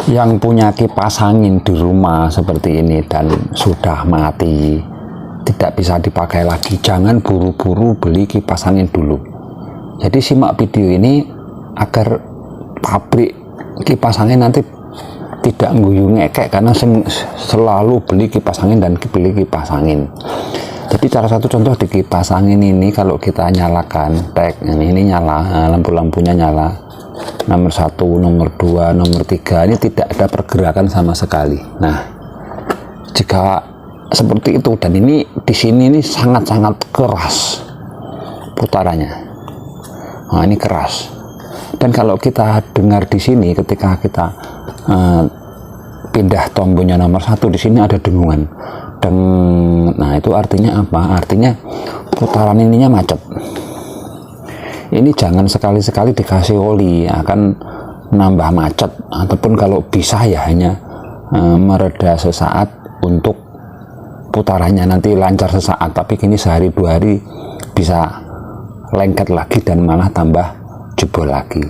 Yang punya kipas angin di rumah seperti ini dan sudah mati, tidak bisa dipakai lagi, jangan buru-buru beli kipas angin dulu. Jadi simak video ini agar pabrik kipas angin nanti tidak ngguyu ngekek karena selalu beli kipas angin dan beli kipas angin. Jadi salah satu contoh di kipas angin ini, kalau kita nyalakan tag ini nyala, lampu-lampunya nyala, nomor 1, nomor 2, nomor 3 ini tidak ada pergerakan sama sekali. Nah, jika seperti itu, dan ini di sini ini sangat-sangat keras putarannya. Nah, ini keras. Dan kalau kita dengar di sini ketika kita pindah tombolnya nomor 1, di sini ada dengungan. Nah, itu artinya apa? Artinya putaran ininya macet. Ini jangan sekali-sekali dikasih oli, akan nambah macet, ataupun kalau bisa ya hanya mereda sesaat untuk putarannya nanti lancar sesaat, tapi kini sehari 2 hari bisa lengket lagi dan malah tambah jebol lagi.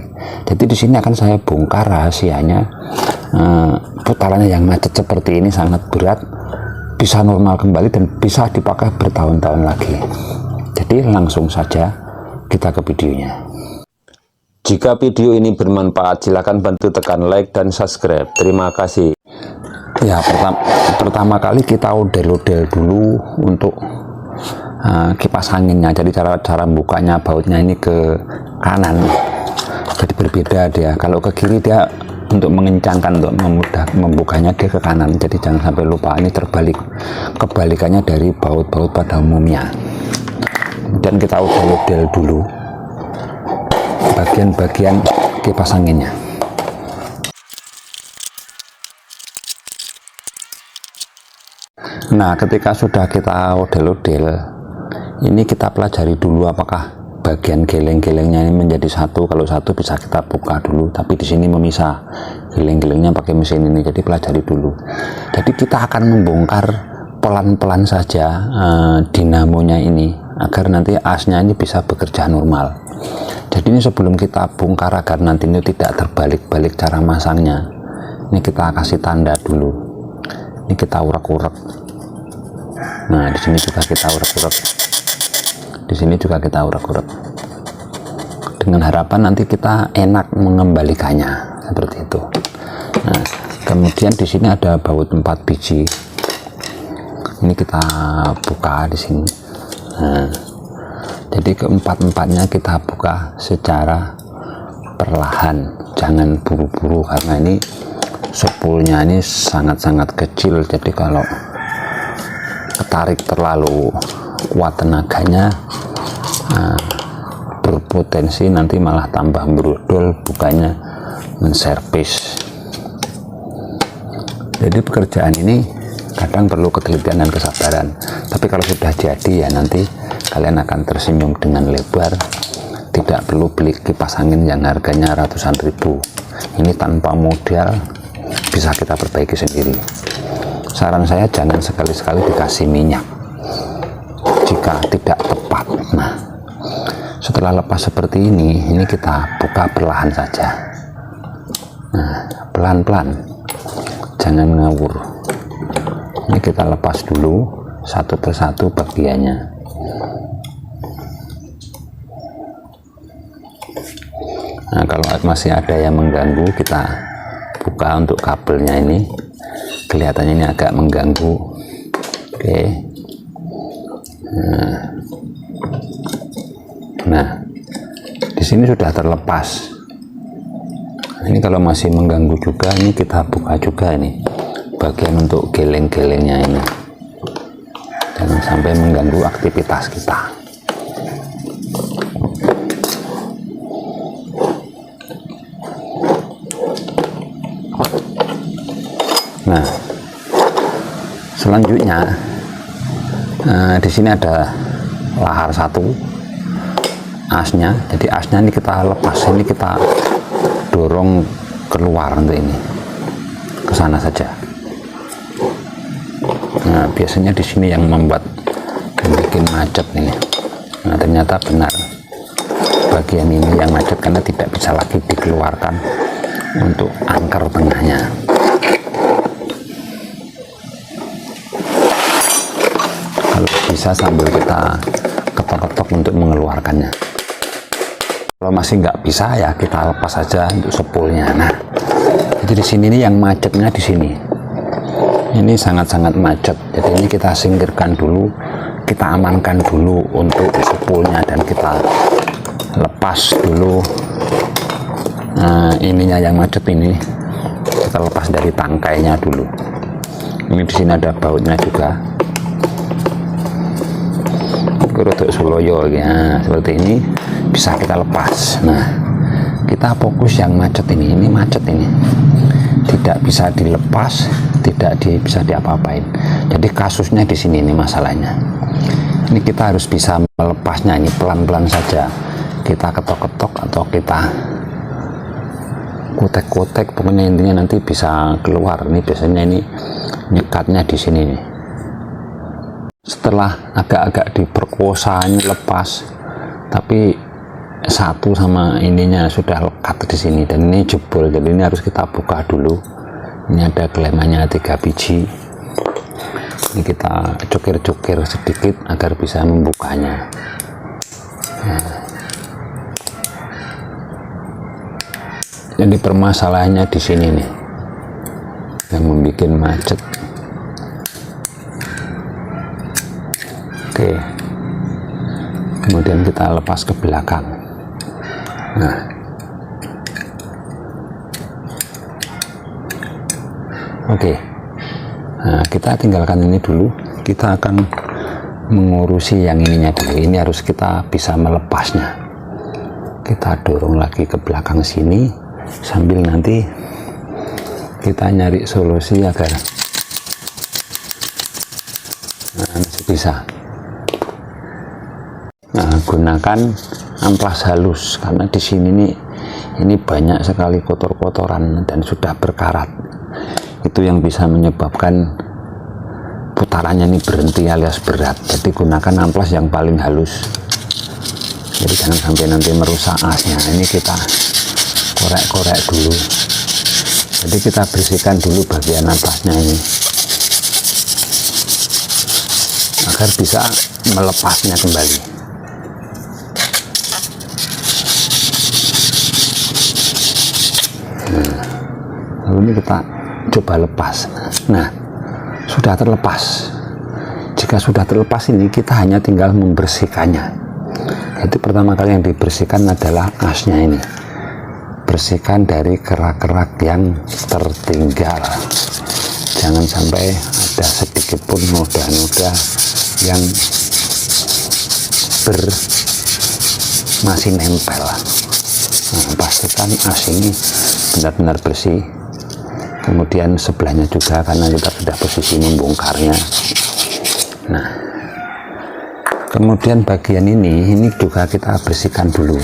Jadi di sini akan saya bongkar rahasianya. Putarannya yang macet seperti ini sangat berat, bisa normal kembali dan bisa dipakai bertahun-tahun lagi. Jadi langsung saja kita ke videonya. Jika video ini bermanfaat, silakan bantu tekan like dan subscribe. Terima kasih. Ya, pertama kali kita odel-odel dulu untuk kipas anginnya. Jadi cara bukanya bautnya ini ke kanan, jadi berbeda dia. Kalau ke kiri dia untuk mengencangkan, untuk memudah membukanya dia ke kanan. Jadi jangan sampai lupa, ini terbalik, kebalikannya dari baut-baut pada umumnya. Dan kita odel-odel dulu bagian-bagian kipas anginnya. Nah, ketika sudah kita odel-odel, ini kita pelajari dulu apakah bagian geleng-gelengnya ini menjadi satu. Kalau satu bisa kita buka dulu, tapi di sini memisah geleng-gelengnya pakai mesin ini. Jadi pelajari dulu. Jadi kita akan membongkar pelan-pelan saja dinamonya ini, agar nanti asnya ini bisa bekerja normal. Jadi ini sebelum kita bongkar agar nanti ini tidak terbalik-balik cara masangnya, ini kita kasih tanda dulu. Ini kita urak-urak. Nah, di sini juga kita urak-urak. Di sini juga kita urak-urak. Dengan harapan nanti kita enak mengembalikannya seperti itu. Nah, kemudian di sini ada baut 4 biji. Ini kita buka di sini. Nah, jadi keempat-empatnya kita buka secara perlahan, jangan buru-buru karena ini spoolnya ini sangat-sangat kecil. Jadi kalau ketarik terlalu kuat tenaganya, berpotensi nanti malah tambah brodol, bukannya menservis. Jadi pekerjaan ini kadang perlu ketelitian dan kesabaran, tapi kalau sudah jadi ya nanti kalian akan tersenyum dengan lebar. Tidak perlu beli kipas angin yang harganya ratusan ribu. Ini tanpa modal bisa kita perbaiki sendiri. Saran saya jangan sekali-sekali dikasih minyak jika tidak tepat. Nah, setelah lepas seperti ini kita buka perlahan saja. Nah, pelan-pelan, jangan ngawur. Ini kita lepas dulu satu persatu bagiannya. Nah, kalau masih ada yang mengganggu, kita buka untuk kabelnya ini. Kelihatannya ini agak mengganggu. Oke. Nah, di sini sudah terlepas. Ini kalau masih mengganggu juga, ini kita buka juga ini bagian untuk geleng-gelengnya ini. Jangan sampai mengganggu aktivitas kita. Nah, selanjutnya di sini ada lahar satu asnya. Jadi asnya ini kita lepas, ini kita dorong keluar untuk ini ke sana saja. Nah, biasanya di sini yang bikin macet nih. Nah, ternyata benar bagian ini yang macet karena tidak bisa lagi dikeluarkan untuk angker tengahnya. bisa sambil kita ketok-ketok untuk mengeluarkannya. Kalau masih nggak bisa ya kita lepas saja untuk spoolnya. Nah, jadi di sini nih yang macetnya di sini. Ini sangat-sangat macet. Jadi ini kita singkirkan dulu, kita amankan dulu untuk spoolnya dan kita lepas dulu. Nah, ininya yang macet ini kita lepas dari tangkainya dulu. Ini di sini ada bautnya juga. Untuk Suloyo ya, seperti ini bisa kita lepas. Nah, kita fokus yang macet ini macet ini. Tidak bisa dilepas, tidak bisa diapa-apain. Jadi kasusnya di sini ini masalahnya. Ini kita harus bisa melepasnya ini pelan-pelan saja. Kita ketok-ketok atau kita kutek-kutek, pokoknya intinya nanti bisa keluar. Ini biasanya ini nyekatnya di sini nih. Setelah agak-agak diperkosa ini lepas, tapi satu sama ininya sudah lekat di sini dan ini jebol. Jadi ini harus kita buka dulu. Ini ada gelemannya 3 biji. Ini kita cukir-cukir sedikit agar bisa membukanya. Nah. Jadi permasalahannya di sini nih yang membuat macet. Oke, kemudian kita lepas ke belakang. Nah, oke. Nah, kita tinggalkan ini dulu. Kita akan mengurusi yang ininya dulu. Ini harus kita bisa melepasnya. Kita dorong lagi ke belakang sini sambil nanti kita nyari solusi agar masih bisa. Nah, gunakan amplas halus karena di sini nih ini banyak sekali kotor-kotoran dan sudah berkarat. Itu yang bisa menyebabkan putarannya ini berhenti alias berat. Jadi gunakan amplas yang paling halus. Jadi jangan sampai nanti merusak asnya. Ini kita korek-korek dulu. Jadi kita bersihkan dulu bagian amplasnya ini agar bisa melepasnya kembali. Lalu ini kita coba lepas. Nah, sudah terlepas. Jika sudah terlepas ini kita hanya tinggal membersihkannya. Jadi pertama kali yang dibersihkan adalah asnya ini. Bersihkan dari kerak-kerak yang tertinggal. Jangan sampai ada sedikit pun noda-noda yang masih nempel. Nah, pastikan as ini benar-benar bersih. Kemudian sebelahnya juga karena kita sudah posisi membongkarnya. Nah, kemudian bagian ini juga kita bersihkan dulu.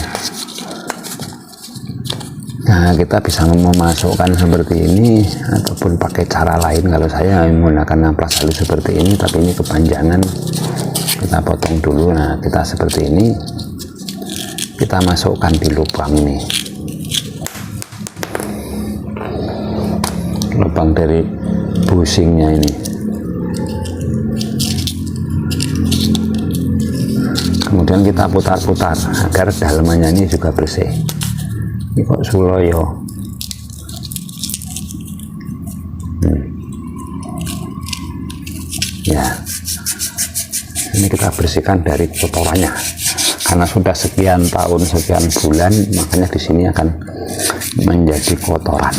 Nah, kita bisa memasukkan seperti ini ataupun pakai cara lain. Kalau saya menggunakan amplas halus seperti ini, tapi ini kepanjangan, kita potong dulu. Nah, kita seperti ini, kita masukkan di lubang ini, lubang dari bushingnya ini. Kemudian kita putar-putar agar dalamannya ini juga bersih. Ini kok Suloyo. Ya, ini kita bersihkan dari kotorannya. Karena sudah sekian tahun, sekian bulan, makanya di sini akan menjadi kotoran.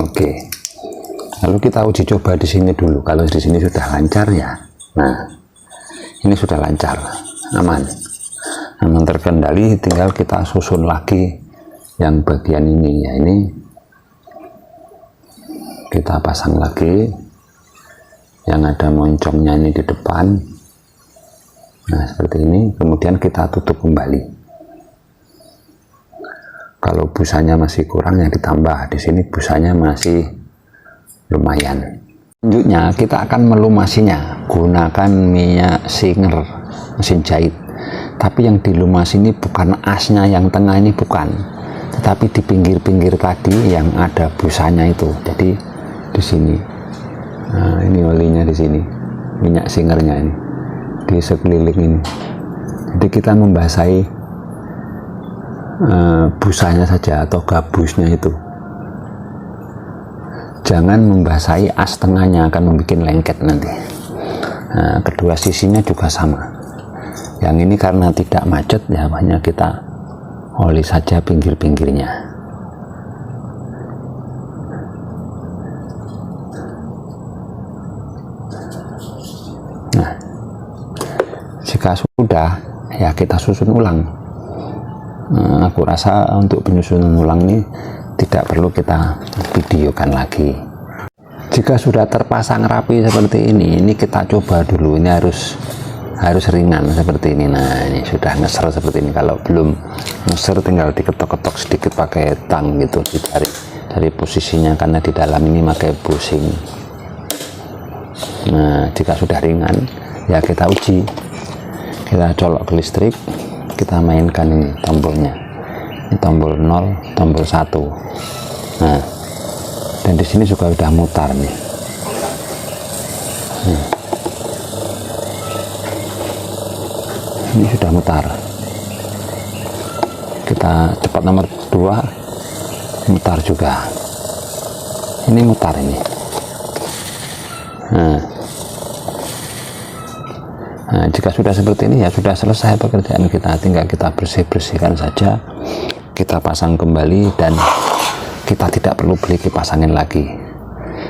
Oke, lalu kita uji coba di sini dulu. Kalau di sini sudah lancar ya, nah ini sudah lancar, aman terkendali. Tinggal kita susun lagi yang bagian ini ya, ini kita pasang lagi yang ada moncongnya ini di depan. Nah seperti ini, kemudian kita tutup kembali. Kalau busanya masih kurang ya ditambah. Di sini busanya masih lumayan. Selanjutnya kita akan melumasinya. Gunakan minyak Singer, mesin jahit. Tapi yang dilumasi ini bukan asnya yang tengah ini, bukan. tetapi di pinggir-pinggir tadi yang ada busanya itu. Jadi di sini, nah ini olinya di sini, minyak singernya ini di sekeliling ini. Jadi kita membasahi busanya saja atau gabusnya itu, jangan membasahi as tengahnya, akan membuat lengket nanti. Nah, kedua sisinya juga sama. Yang ini karena tidak macet ya, hanya kita oli saja pinggir-pinggirnya. Nah, jika sudah ya kita susun ulang. Nah, aku rasa untuk penyusunan ulang ini tidak perlu kita videokan lagi. Jika sudah terpasang rapi seperti ini kita coba dulu. Ini harus ringan seperti ini. Nah, ini sudah ngeser seperti ini. Kalau belum ngeser tinggal diketok-ketok sedikit pakai tang gitu, ditarik dari posisinya, karena di dalam ini pakai bushing. Nah, jika sudah ringan ya kita uji, kita colok ke listrik, kita mainkan ini tombolnya, ini tombol 0, tombol 1. Nah, dan di sini juga udah mutar nih. Ini sudah mutar. Kita cepat nomor 2, mutar juga. Ini mutar ini. Nah, jika sudah seperti ini ya sudah selesai pekerjaan kita, tinggal kita bersihkan saja, kita pasang kembali, dan kita tidak perlu beli kipas angin lagi.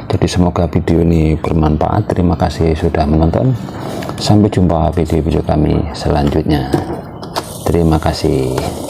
Jadi semoga video ini bermanfaat. Terima kasih sudah menonton. Sampai jumpa video-video kami selanjutnya. Terima kasih.